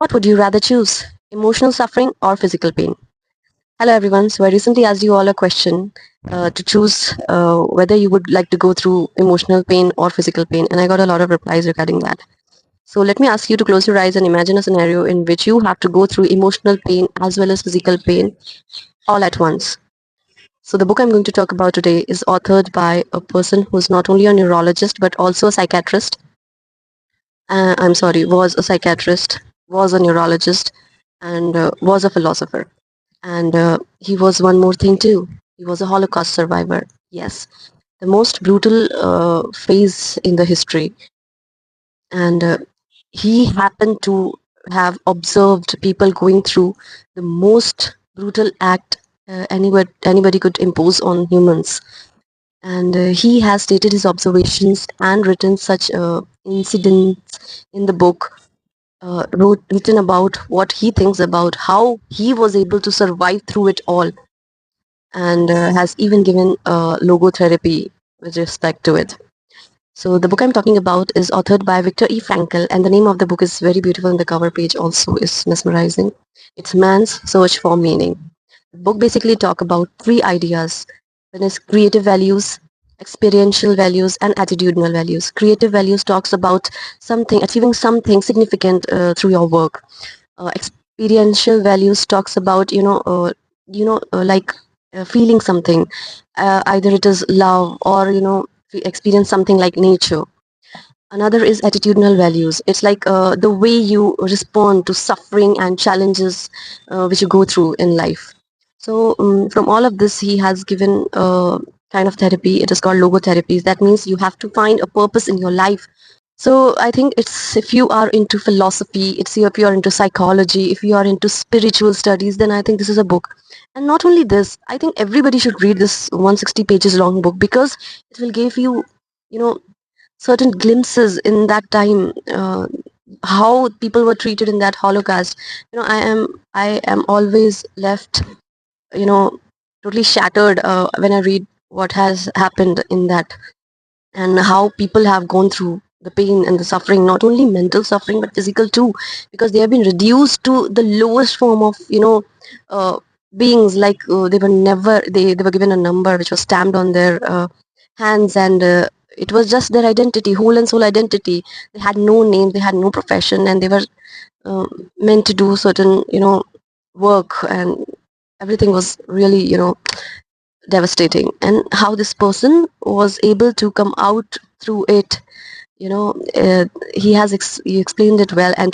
What would you rather choose, emotional suffering or physical pain? Hello, everyone. So, I recently asked you all a question to choose whether you would like to go through emotional pain or physical pain, and I got a lot of replies regarding that. So, let me ask you to close your eyes and imagine a scenario in which you have to go through emotional pain as well as physical pain all at once. So, the book I'm going to talk about today is authored by a person who's not only a neurologist but also a psychiatrist. I'm sorry, was a psychiatrist, was a neurologist, and was a philosopher. And he was one more thing too. He was a Holocaust survivor. Yes, the most brutal phase in the history. And he happened to have observed people going through the most brutal act anybody could impose on humans. And he has stated his observations and written such incidents in the book, written about what he thinks about how he was able to survive through it all, and has even given logotherapy with respect to it. So the book I'm talking about is authored by Viktor E. Frankl, and the name of the book is very beautiful, and the cover page also is mesmerizing. It's Man's Search for Meaning. The book basically talk about three ideas: one is creative values, experiential values, and attitudinal values. Creative values talks about something, achieving something significant through your work. Experiential values talks about like feeling something, either it is love or experience something like nature. Another is attitudinal values. It's like the way you respond to suffering and challenges which you go through in life. So from all of this, he has given kind of therapy. It is called logotherapy. That means you have to find a purpose in your life. So I think it's, if you are into philosophy, it's, if you are into psychology, if you are into spiritual studies, then I think this is a book. And not only this, I think everybody should read this 160 pages long book, because it will give you, you know, certain glimpses in that time, how people were treated in that Holocaust. I am always left, you know, totally shattered when I read what has happened in that, and how people have gone through the pain and the suffering, not only mental suffering but physical too, because they have been reduced to the lowest form of uh, beings. Like they were never, they were given a number which was stamped on their hands, and it was just their identity, whole and soul identity. They had no name, they had no profession, and they were uh, meant to do certain work, and everything was really devastating. And how this person was able to come out through it, he explained it well. And